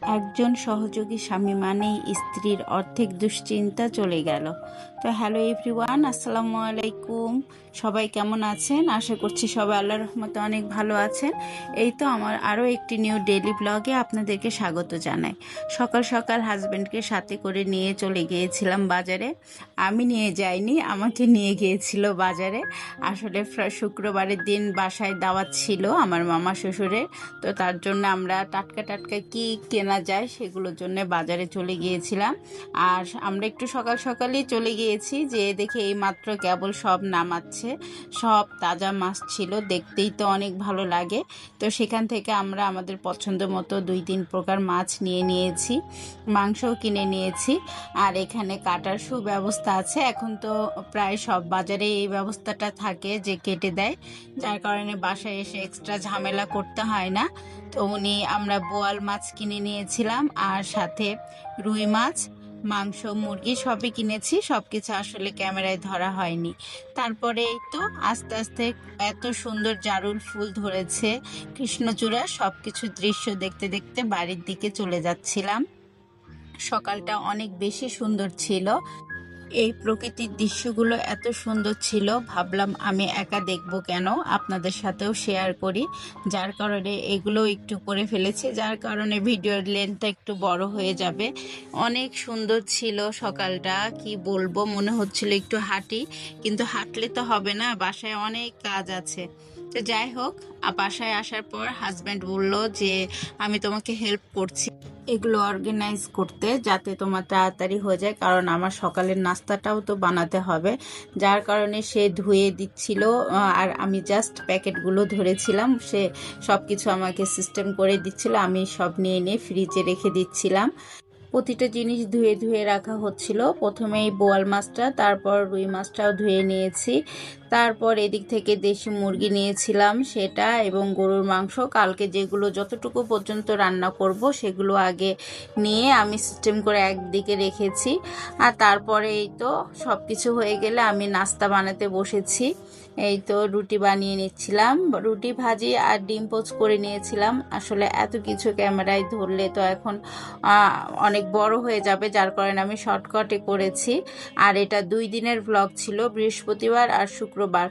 একজন সহযোগী স্বামী মানেই স্ত্রীর অর্ধেক দুশ্চিন্তা চলে গেল। তো হ্যালো এভরিওয়ান, আসসালামু আলাইকুম। সবাই কেমন আছেন? আশা করছি সবাই আল্লাহর রহমতে অনেক ভালো আছেন। এই তো আমার আরও একটি নিউ ডেইলি ব্লগে আপনাদেরকে স্বাগত জানাই। সকাল সকাল হাজব্যান্ডকে সাথে করে নিয়ে চলে গিয়েছিলাম বাজারে। আমি নিয়ে যাইনি, আমাকে নিয়ে গিয়েছিল বাজারে। আসলে শুক্রবারের দিন বাসায় দাওয়াত ছিল আমার মামা শ্বশুরের। তো তার জন্য আমরা টাটকা টাটকা কি কেনা যায় সেগুলোর জন্য বাজারে চলে গিয়েছিলাম। আর আমরা একটু সকাল সকালই চলে গিয়েছি, যে দেখে এই মাত্র কেবল সব নামাচ্ছে, সব তাজা মাছ ছিল, দেখতেই তো অনেক ভালো লাগে। তো সেখান থেকে আমরা আমাদের পছন্দ মতো 2-3 প্রকার মাছ নিয়ে নিয়েছি, মাংসও কিনে নিয়েছি। আর এখানে কাটার সুব্যবস্থা আছে, এখন তো প্রায় সব বাজারে এই ব্যবস্থাটা থাকে যে কেটে দেয়, যার কারণে বাসায় এসে এক্সট্রা ঝামেলা করতে হয় না। তো আমরা বোয়াল মাছ কিনে নিয়েছিলাম, আর সাথে রুই মাছ, মাংস, মুরগি সবই কিনেছি। সবকিছু আসলে ক্যামেরায় ধরা হয়নি। তারপরে এই তো আস্তে আস্তে এত সুন্দর জারুল ফুল ধরেছে, কৃষ্ণচূড়া, সবকিছু দৃশ্য দেখতে দেখতে বাড়ির দিকে চলে যাচ্ছিলাম। সকালটা অনেক বেশি সুন্দর ছিল। এই প্রকৃতির দৃশ্যগুলো এত সুন্দর ছিল, ভাবলাম আমি একা দেখব কেন, আপনাদের সাথেও শেয়ার করি। যার কারণে এগুলো একটু করে ফেলেছি, যার কারণে ভিডিওর লেন্থটা একটু বড় হয়ে যাবে। অনেক সুন্দর ছিল সকালটা, কি বলবো, মনে হচ্ছিল একটু হাঁটি, কিন্তু হাঁটলে তো হবে না, বাসায় অনেক কাজ আছে। তো যাই হোক, বাসায় আসার পর হাজব্যান্ড বলল যে আমি তোমাকে হেল্প করছি এগুলো অর্গানাইজ করতে, যাতে তোমার তাড়াতাড়ি হয়ে যায়, কারণ আমার সকালের নাস্তাটাও তো বানাতে হবে। যার কারণে সে ধুয়ে দিচ্ছিল, আর আমি জাস্ট প্যাকেটগুলো ধরেছিলাম, সে সব কিছু আমাকে সিস্টেম করে দিচ্ছিল, আমি সব নিয়ে নিয়ে ফ্রিজে রেখে দিচ্ছিলাম। প্রতিটা জিনিস ধুয়ে ধুয়ে রাখা হচ্ছিল। প্রথমেই বোয়াল মাছটা, তারপর রুই মাছটাও ধুয়ে নিয়েছি। তারপর এদিক থেকে দেশি মুরগি নিয়েছিলাম সেটা, এবং গরুর মাংস, কালকে যেগুলো যতটুকু পর্যন্ত রান্না করব সেগুলো আগে নিয়ে আমি সিস্টেম করে একদিকে রেখেছি। আর তারপরে এই তো সব কিছু হয়ে গেলে আমি নাস্তা বানাতে বসেছি। এই তো রুটি বানিয়ে নিচ্ছিলাম, রুটি ভাজি আর ডিম পোচ করে নিয়েছিলাম। আসলে এত কিছু ক্যামেরায় ধরলে তো এখন অনেক বড় হয়ে যাবে, যার কারণে আমি শর্টকাটে করেছি। আর এটা 2 দিনের ব্লগ ছিল, বৃহস্পতিবার আর শুক্রবার।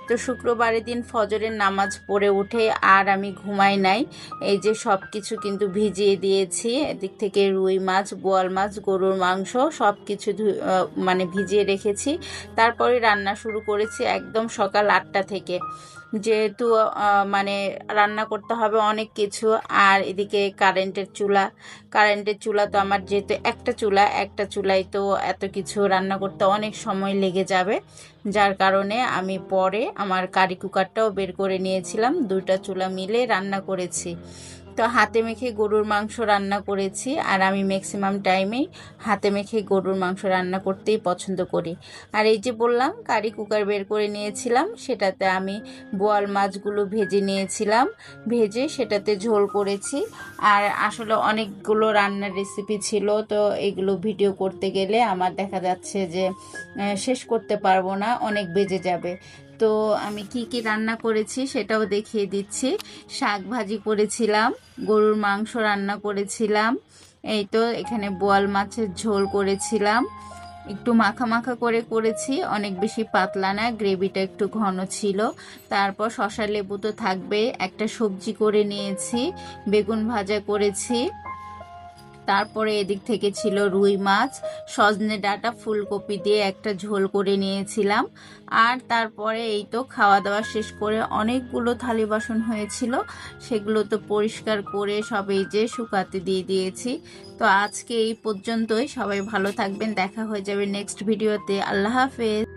তো শুক্রবারের দিন ফজরের নামাজ পড়ে উঠে আর আমি ঘুমাই নাই, এই যে সব কিছু কিন্তু ভিজিয়ে দিয়েছি। এদিক থেকে রুই মাছ, বোয়াল মাছ, গরুর মাংস সব কিছু মানে ভিজিয়ে রেখেছি। তারপরে রান্না শুরু করেছি একদম সকাল 8টা থেকে, যেহেতু মানে রান্না করতে হবে অনেক কিছু। আর এদিকে কারেন্টের চুলা তো আমার, যেহেতু একটা চুলায় তো এত কিছু রান্না করতে অনেক সময় লেগে যাবে, যার কারণে আমি পরে আমার কারি কুকারটাও বের করে নিয়েছিলাম, 2টা চুলা মিলে রান্না করেছি। তো হাতে মেখে গরুর মাংস রান্না করেছি, আর আমি ম্যাক্সিমাম টাইমেই হাতে মেখে গরুর মাংস রান্না করতেই পছন্দ করি। আর এই যে বললাম কারি কুকার বের করে নিয়েছিলাম, সেটাতে আমি বোয়াল মাছগুলো ভেজে নিয়েছিলাম, ভেজে সেটাতে ঝোল করেছি। আর আসলে অনেকগুলো রান্নার রেসিপি ছিল, তো এগুলো ভিডিও করতে গেলে আমার দেখা যাচ্ছে যে শেষ করতে পারবো না, অনেক বেজে যাবে। তো আমি কি কি রান্না করেছি সেটাও দেখিয়ে দিচ্ছি। শাক ভাজি করেছিলাম, গরুর মাংস রান্না করেছিলাম, এই তো এখানে বোয়াল মাছের ঝোল করেছিলাম, একটু মাখা মাখা করে করেছি, অনেক বেশি পাতলা না, গ্রেভিটা একটু ঘন ছিল। তারপর শসা লেবু তো থাকবেই, একটা সবজি করে নিয়েছি, বেগুন ভাজা করেছি। তারপরে এদিক থেকে ছিল রুই মাছ, সজনে ডাঁটা, ফুলকপি দিয়ে একটা ঝোল করে নিয়েছিলাম। আর তারপরে এই তো খাওয়া দাওয়া শেষ করে অনেকগুলো থালি বাসন হয়েছিল, সেগুলো তো পরিষ্কার করে সব এই যে শুকাতে দিয়ে দিয়েছি। তো আজকে এই পর্যন্তই, সবাই ভালো থাকবেন, দেখা হয়ে যাবে নেক্সট ভিডিওতে। আল্লাহ হাফেজ।